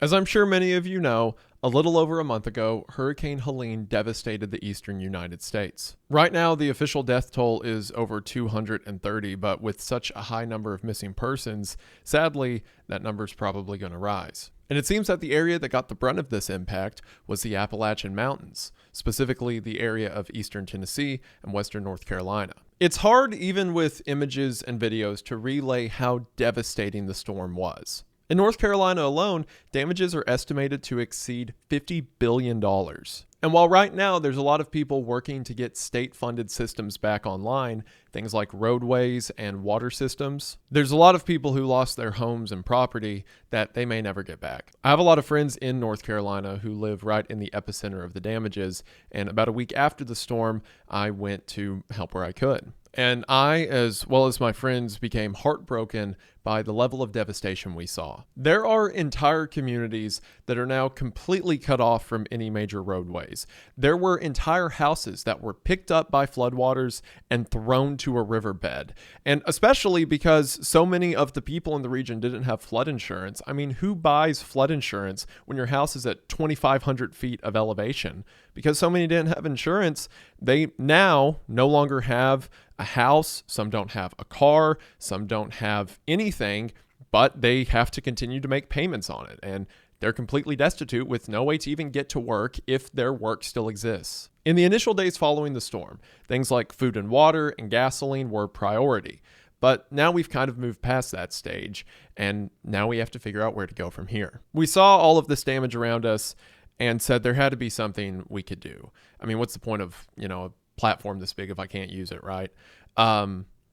As I'm sure many of you know, a little over a month ago, Hurricane Helene devastated the eastern United States. Right now, the official death toll is over 230, but with such a high number of missing persons, sadly, that number's probably going to rise. And it seems that the area that got the brunt of this impact was the Appalachian Mountains, specifically the area of eastern Tennessee and western North Carolina. It's hard, even with images and videos, to relay how devastating the storm was. In North Carolina alone, damages are estimated to exceed $50 billion. And while right now there's a lot of people working to get state-funded systems back online, things like roadways and water systems, there's a lot of people who lost their homes and property that they may never get back. I have a lot of friends in North Carolina who live right in the epicenter of the damages, and about a week after the storm, I went to help where I could. And I, as well as my friends, became heartbroken by the level of devastation we saw. There are entire communities that are now completely cut off from any major roadways. There were entire houses that were picked up by floodwaters and thrown to a riverbed. And especially because so many of the people in the region didn't have flood insurance. I mean, who buys flood insurance when your house is at 2,500 feet of elevation? Because so many didn't have insurance, they now no longer have a house, some don't have a car, some don't have anything, but they have to continue to make payments on it. And they're completely destitute with no way to even get to work if their work still exists. In the initial days following the storm, things like food and water and gasoline were priority. But now we've kind of moved past that stage, and now we have to figure out where to go from here. We saw all of this damage around us and said there had to be something we could do. I mean, what's the point of, a platform this big if I can't use it, right?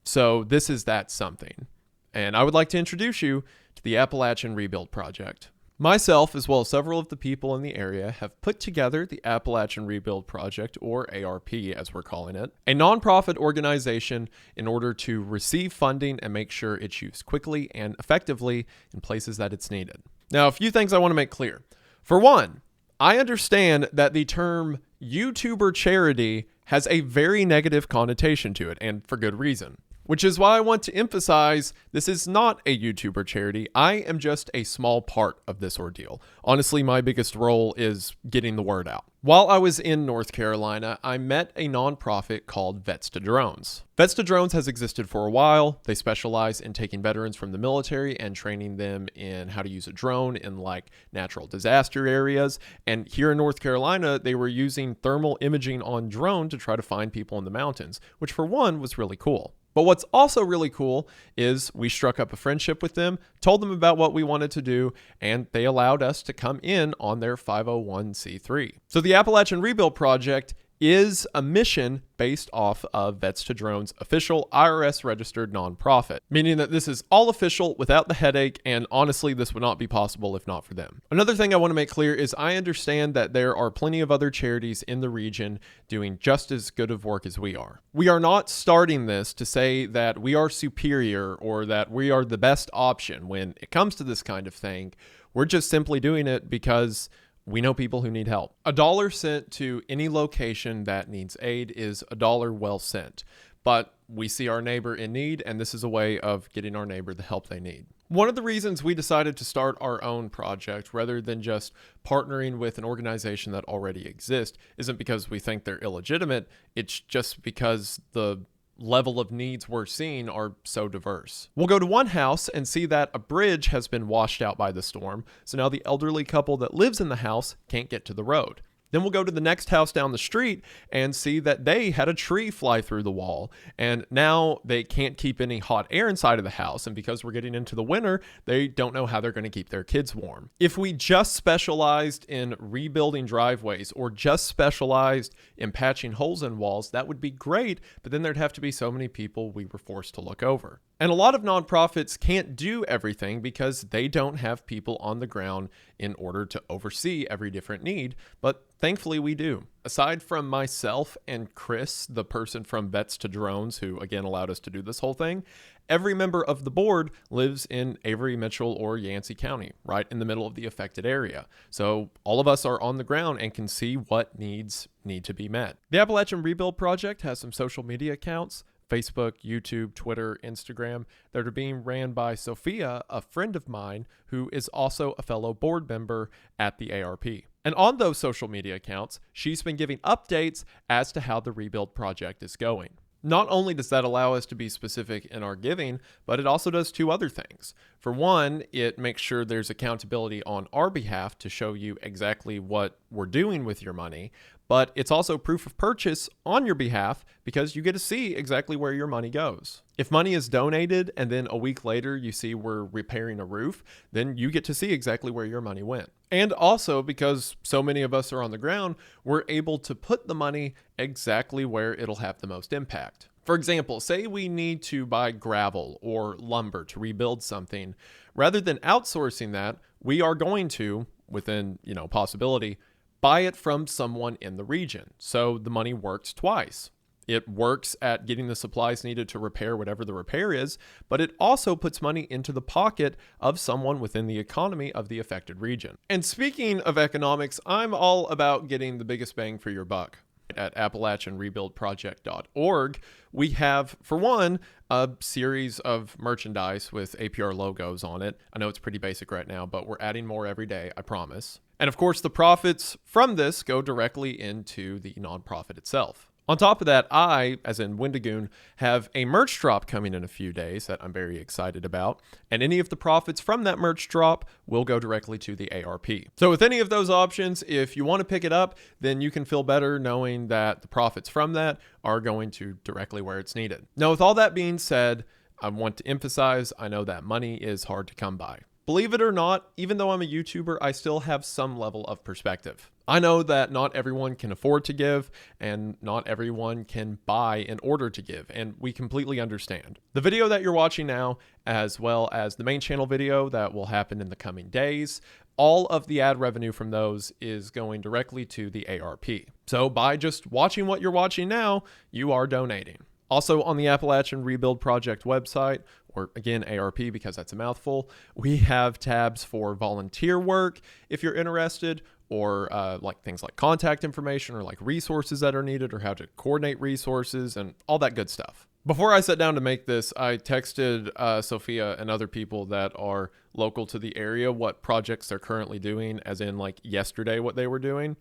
So this is that something. And I would like to introduce you to the Appalachian Rebuild Project. Myself, as well as several of the people in the area, have put together the Appalachian Rebuild Project, or ARP as we're calling it, a nonprofit organization in order to receive funding and make sure it's used quickly and effectively in places that it's needed. Now, a few things I want to make clear. For one, I understand that the term YouTuber charity has a very negative connotation to it, and for good reason. Which is why I want to emphasize this is not a YouTuber charity. I am just a small part of this ordeal. Honestly, my biggest role is getting the word out. While I was in North Carolina, I met a nonprofit called Vets to Drones. Vets to Drones has existed for a while. They specialize in taking veterans from the military and training them in how to use a drone in like natural disaster areas. And here in North Carolina, they were using thermal imaging on drone to try to find people in the mountains, which for one was really cool. But what's also really cool is we struck up a friendship with them, told them about what we wanted to do, and they allowed us to come in on their 501c3. So the Appalachian Rebuild Project is a mission based off of Vets to Drones' official IRS registered nonprofit, meaning that this is all official without the headache, and honestly, this would not be possible if not for them. Another thing I want to make clear is I understand that there are plenty of other charities in the region doing just as good of work as we are. We are not starting this to say that we are superior or that we are the best option when it comes to this kind of thing. We're just simply doing it because we know people who need help. $1 sent to any location that needs aid is $1 well sent. But we see our neighbor in need, and this is a way of getting our neighbor the help they need. One of the reasons we decided to start our own project rather than just partnering with an organization that already exists isn't because we think they're illegitimate. It's just because the level of needs we're seeing are so diverse. We'll go to one house and see that a bridge has been washed out by the storm, so now the elderly couple that lives in the house can't get to the road. Then we'll go to the next house down the street and see that they had a tree fly through the wall, and now they can't keep any hot air inside of the house, and because we're getting into the winter, they don't know how they're going to keep their kids warm. If we just specialized in rebuilding driveways or just specialized in patching holes in walls, that would be great, but then there'd have to be so many people we were forced to look over. And a lot of nonprofits can't do everything because they don't have people on the ground in order to oversee every different need, but thankfully we do. Aside from myself and Chris, the person from Vets to Drones, who again allowed us to do this whole thing, every member of the board lives in Avery, Mitchell, or Yancey County, right in the middle of the affected area. So all of us are on the ground and can see what needs need to be met. The Appalachian Rebuild Project has some social media accounts. Facebook, YouTube, Twitter, Instagram that are being ran by Sophia, a friend of mine who is also a fellow board member at the ARP. And on those social media accounts, she's been giving updates as to how the rebuild project is going. Not only does that allow us to be specific in our giving, but it also does two other things. For one, it makes sure there's accountability on our behalf to show you exactly what we're doing with your money, but it's also proof of purchase on your behalf because you get to see exactly where your money goes. If money is donated and then a week later you see we're repairing a roof, then you get to see exactly where your money went. And also, because so many of us are on the ground, we're able to put the money exactly where it'll have the most impact. For example, say we need to buy gravel or lumber to rebuild something. Rather than outsourcing that, we are going to, within possibility, buy it from someone in the region. So the money works twice. It works at getting the supplies needed to repair whatever the repair is, but it also puts money into the pocket of someone within the economy of the affected region. And speaking of economics, I'm all about getting the biggest bang for your buck. At AppalachianRebuildProject.org, we have, for one, a series of merchandise with APR logos on it. I know it's pretty basic right now, but we're adding more every day, I promise. And of course, the profits from this go directly into the nonprofit itself. On top of that, I, as in Wendigoon, have a merch drop coming in a few days that I'm very excited about, and any of the profits from that merch drop will go directly to the ARP. So with any of those options, if you want to pick it up, then you can feel better knowing that the profits from that are going to directly where it's needed. Now, with all that being said, I want to emphasize, I know that money is hard to come by. Believe it or not, even though I'm a YouTuber, I still have some level of perspective. I know that not everyone can afford to give and not everyone can buy in order to give, and we completely understand. The video that you're watching now, as well as the main channel video that will happen in the coming days, all of the ad revenue from those is going directly to the ARP. So by just watching what you're watching now, you are donating. Also on the Appalachian Rebuild Project website, or again, ARP because that's a mouthful, we have tabs for volunteer work if you're interested, or like things like contact information or like resources that are needed or how to coordinate resources and all that good stuff. Before I sat down to make this, I texted Sophia and other people that are local to the area what projects they're currently doing, as in like yesterday what they were doing.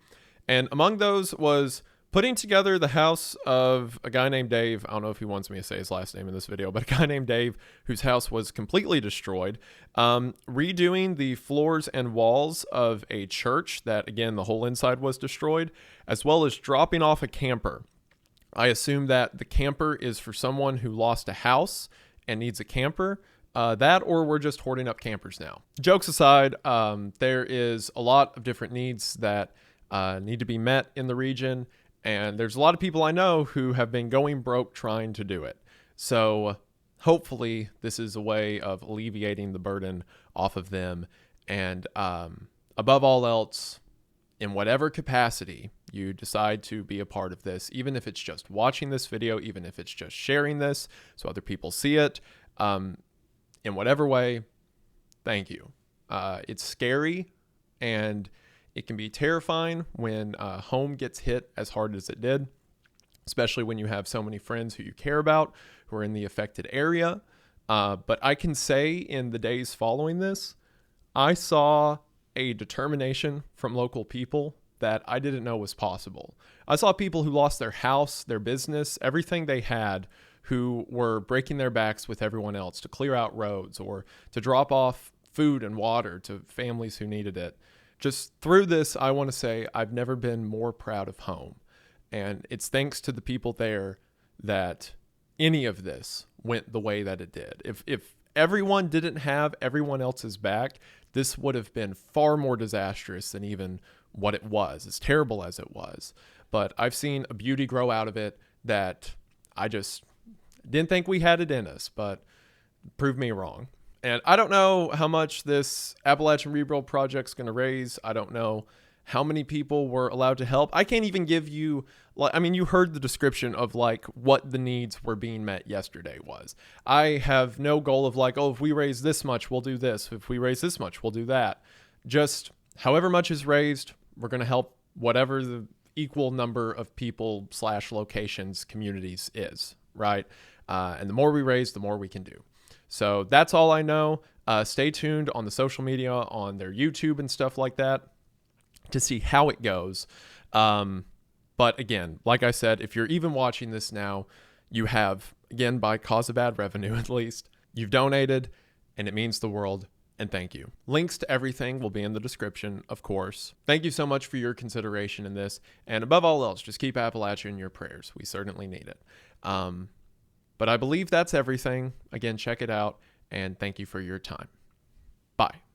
And among those was putting together the house of a guy named Dave. I don't know if he wants me to say his last name in this video, but a guy named Dave whose house was completely destroyed. Redoing the floors and walls of a church that, again, the whole inside was destroyed, as well as dropping off a camper. I assume that the camper is for someone who lost a house and needs a camper. That or we're just hoarding up campers now. Jokes aside, there is a lot of different needs that need to be met in the region. And there's a lot of people I know who have been going broke trying to do it. So hopefully this is a way of alleviating the burden off of them. And above all else, in whatever capacity you decide to be a part of this, even if it's just watching this video, even if it's just sharing this so other people see it, in whatever way, thank you. It's scary and it can be terrifying when home gets hit as hard as it did, especially when you have so many friends who you care about who are in the affected area. But I can say in the days following this, I saw a determination from local people that I didn't know was possible. I saw people who lost their house, their business, everything they had, who were breaking their backs with everyone else to clear out roads or to drop off food and water to families who needed it. Just through this, I want to say I've never been more proud of home. And it's thanks to the people there that any of this went the way that it did. If everyone didn't have everyone else's back, this would have been far more disastrous than even what it was, as terrible as it was. But I've seen a beauty grow out of it that I just didn't think we had it in us, but proved me wrong. And I don't know how much this Appalachian Rebuild Project's going to raise. I don't know how many people were allowed to help. I can't even give you, I mean, you heard the description of like what the needs were being met yesterday was. I have no goal of like, oh, if we raise this much, we'll do this. If we raise this much, we'll do that. Just however much is raised, we're going to help whatever the equal number of people / locations, communities is, right? And the more we raise, the more we can do. So that's all I know. Stay tuned on the social media, on their YouTube and stuff like that, to see how it goes. But again, like I said, if you're even watching this now, you have, again, by cause of ad revenue at least, you've donated, and it means the world. And thank you. Links to everything will be in the description, of course. Thank you so much for your consideration in this. And above all else, just keep Appalachia in your prayers. We certainly need it. But I believe that's everything. Again, check it out. And thank you for your time. Bye.